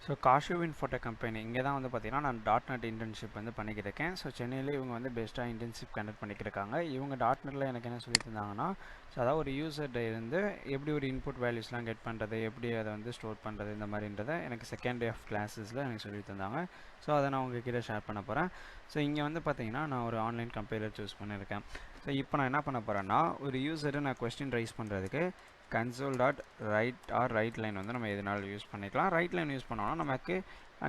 So காஷு Infotech company இங்கே தான் வந்து பார்த்தீங்கன்னா நான் .NET இன்டர்ன்ஷிப் வந்து பண்ணிக்கிட்டு இருக்கேன். ஸோ சென்னையில் இவங்க வந்து பெஸ்ட்டாக இன்டர்ன்ஷிப் கண்டக்ட் பண்ணிக்கிருக்காங்க. இவங்க .NETல எனக்கு என்ன சொல்லி தந்தாங்கன்னா, ஸோ அதாவது ஒரு யூசர்கிட்ட இருந்து எப்படி ஒரு இன்புட் வேல்யூஸ்லாம் கெட் பண்ணுறது, எப்படி அதை வந்து ஸ்டோர் பண்ணுறது, இந்த மாதிரின்றதை எனக்கு செகண்ட் டே ஆஃப் கிளாஸஸில் எனக்கு சொல்லி தந்தாங்க. ஸோ அதை நான் உங்ககிட்ட ஷேர் பண்ண போகிறேன். ஸோ இங்கே வந்து பார்த்தீங்கன்னா நான் ஒரு ஆன்லைன் கம்பெனியில் சூஸ் பண்ணியிருக்கேன். ஸோ இப்போ நான் என்ன பண்ண போகிறேன்னா, ஒரு யூசரை நான் கொஸ்டின் ரைஸ் பண்ணுறதுக்கு console.write லைன் வந்து நம்ம எதனாலும் யூஸ் பண்ணிக்கலாம். ரைட் லைன் யூஸ் பண்ணோம்னா நமக்கு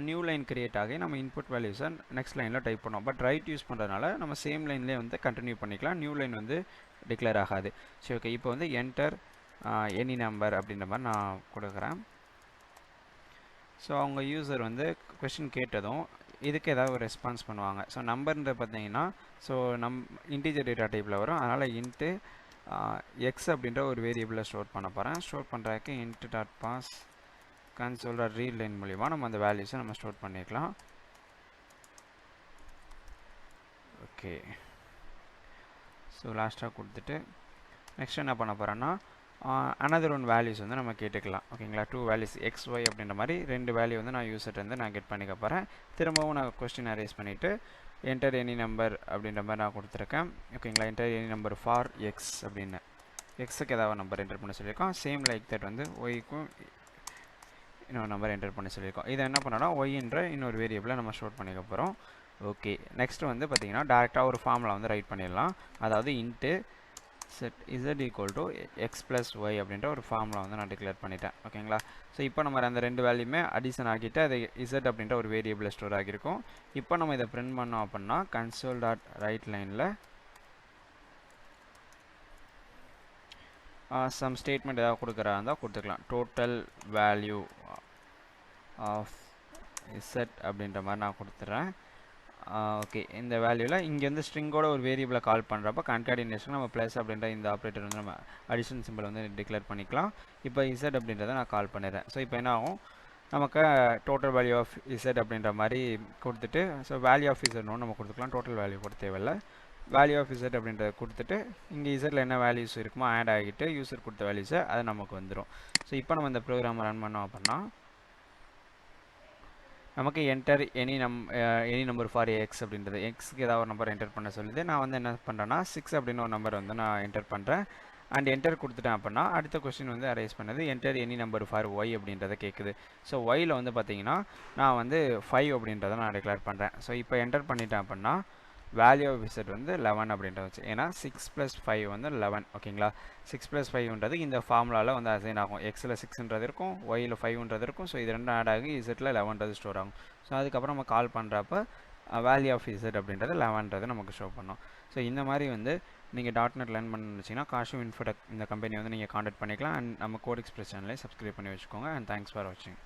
நியூ லைன் கிரியேட் ஆகி நம்ம இன்புட் வேல்யூஸை நெக்ஸ்ட் லைனில் டைப் பண்ணோம். பட் ரைட் யூஸ் பண்ணுறதுனால நம்ம சேம் லைன்லேயே வந்து கண்டினியூ பண்ணிக்கலாம். நியூ லைன் வந்து டிக்ளேர் ஆகாது. சரி, ஓகே. இப்போ வந்து என்டர் எனி நம்பர் அப்படின்ற மாதிரி நான் கொடுக்குறேன். ஸோ அவங்க யூசர் வந்து கொஸ்டின் கேட்டதும் இதுக்கு ஏதாவது ஒரு ரெஸ்பான்ஸ் பண்ணுவாங்க. ஸோ நம்பர்ன்ற பார்த்தீங்கன்னா ஸோ இன்டீஜர் டேட்டா டைப்பில் வரும். அதனால் இன்ட்டு எக்ஸ் அப்படின்ற ஒரு வேரியபிளை ஸ்டோர் பண்ண போகிறேன். ஸ்டோர் பண்ணுறதுக்கு int.pass console.read லைன் மூலிமா நம்ம அந்த வேல்யூஸை நம்ம ஸ்டோர் பண்ணிக்கலாம். ஓகே, ஸோ லாஸ்ட்டாக கொடுத்துட்டு நெக்ஸ்ட் என்ன பண்ண போகிறேன்னா அனதர் ஒன் வேல்யூஸ் வந்து நம்ம கேட்டுக்கலாம். ஓகேங்களா, 2 வேல்யூஸ் எக்ஸ் ஒய் அப்படின்ற மாதிரி 2 வேல்யூ வந்து நான் யூசர்லேருந்து நான் கெட் பண்ணிக்க போகிறேன். திரும்பவும் நான் கொஸ்டின் அரேஸ் பண்ணிவிட்டு என்டர் எனி நம்பர் அப்படின்ற மாதிரி நான் கொடுத்துருக்கேன். ஓகேங்களா, enter any number for X அப்படின்னு எக்ஸுக்கு ஏதாவது நம்பர் என்டர் பண்ண சொல்லியிருக்கோம். சேம் லைக் தட் வந்து ஒய்க்கும் இன்னொரு நம்பர் என்டர் பண்ண சொல்லியிருக்கோம். இதை என்ன பண்ணோன்னா ஒய்ன்ற இன்னொரு வேரியபிளை நம்ம ஸ்டோர் பண்ணிக்க போகிறோம். ஓகே, நெக்ஸ்ட் வந்து பார்த்திங்கன்னா டேரெக்டாக ஒரு ஃபார்முலா வந்து ரைட் பண்ணிடலாம். அதாவது into set z equal to x plus y அப்படின்ற ஒரு ஃபார்முலா வந்து நான் டிக்ளேர் பண்ணிட்டேன். ஓகேங்களா, ஸோ இப்போ நம்ம அந்த 2 வேல்யூமே அடிஷன் ஆகிட்டு அது z அப்படின்ற ஒரு வேரியபிள் ஸ்டோர் ஆகியிருக்கும். இப்போ நம்ம இதை பிரிண்ட் பண்ணோம் அப்படின்னா console.write லைனில் சம் ஸ்டேட்மெண்ட் ஏதாவது கொடுக்குறா இருந்தால் கொடுத்துக்கலாம். டோட்டல் வேல்யூ ஆஃப் z அப்படின்ற மாதிரி நான் கொடுத்துட்றேன். ஓகே, இந்த வேல்யூவில் இங்கே வந்து ஸ்ட்ரிங்கோட ஒரு வேரியபிளை கால் பண்ணுறப்ப கன்கார்டினேஷன் நம்ம ப்ளஸ் அப்படின்ற இந்த ஆப்ரேட்டர் வந்து நம்ம அடிஷன் சிம்பிள் வந்து டிக்ளேர் பண்ணிக்கலாம். இப்போ இசட் அப்படின்றத நான் கால் பண்ணிடுறேன். ஸோ இப்போ என்ன ஆகும், நமக்கு டோட்டல் வேல்யூ ஆஃப் இசட் அப்படின்ற மாதிரி கொடுத்துட்டு ஸோ வேல்யூ ஆஃப் இசட்னு நம்ம கொடுத்துக்கலாம். டோட்டல் வேல்யூ கொடுத்த தேவையில்லை. வேல்யூ ஆஃப் இசட் அப்படின்றத கொடுத்துட்டு இங்கே இசட்டில் என்ன வேல்யூஸ் இருக்குமோ ஆட் ஆகிட்டு யூசர் கொடுத்த வேல்யூஸை அது நமக்கு வந்துடும். ஸோ இப்போ நம்ம இந்த ப்ரோக்ராம் ரன் பண்ணோம் அப்படின்னா நமக்கு enter any number for X அப்படின்றது எக்ஸுக்கு ஏதாவது ஒரு நம்பர் என்டர் பண்ண சொல்லுது. நான் வந்து என்ன பண்ணுறேன்னா 6 அப்படின்னு ஒரு நம்பர் வந்து நான் என்டர் பண்ணுறேன். அண்ட் என்டர் கொடுத்துட்டேன் அப்படின்னா அடுத்த கொஸ்டின் வந்து அரைஸ் பண்ணது enter any number for y அப்படின்றத கேட்குது. ஸோ ஒயில் வந்து பார்த்தீங்கன்னா நான் வந்து 5 அப்படின்றத நான் டிக்ளேர் பண்ணுறேன். ஸோ இப்போ என்டர் பண்ணிட்டேன் அப்படின்னா வேல்யூ ஆஃப் இசட் வந்து 11 அப்படின்றது வச்சு, ஏன்னா 6 + 5 வந்து 11. ஓகேங்களா, 6 + 5ன்றது இந்த ஃபார்முலாவில் வந்து அசைன் ஆகும். எக்ஸில் 6ன்றது இருக்கும், ஒயில் 5ன்றது இருக்கும். ஸோ இது ரெண்டும் ஆட் ஆகி இசட்டில் 11ன்றது ஸ்டோர் ஆகும். ஸோ அதுக்கப்புறம் நம்ம கால் பண்ணுறப்ப வேல்யூ ஆஃப் இசட் அப்படின்றது 11ன்றது நமக்கு ஷோ பண்ணோம். ஸோ இந்த மாதிரி வந்து நீங்கள் .NET லேர்ன் பண்ணணும்னு வச்சிங்கன்னா காஷு இன்ஃபோடெக் இந்த கம்பெனி வந்து நீங்கள் காண்டாக்ட் பண்ணிக்கலாம். அண்ட் நம்ம கோட் எக்ஸ்பிரஸ் சேனலை சப்ஸ்கிரைப் பண்ணி வச்சுக்கோங்க. அண்ட் தேங்க்ஸ் ஃபார் வாட்சிங்.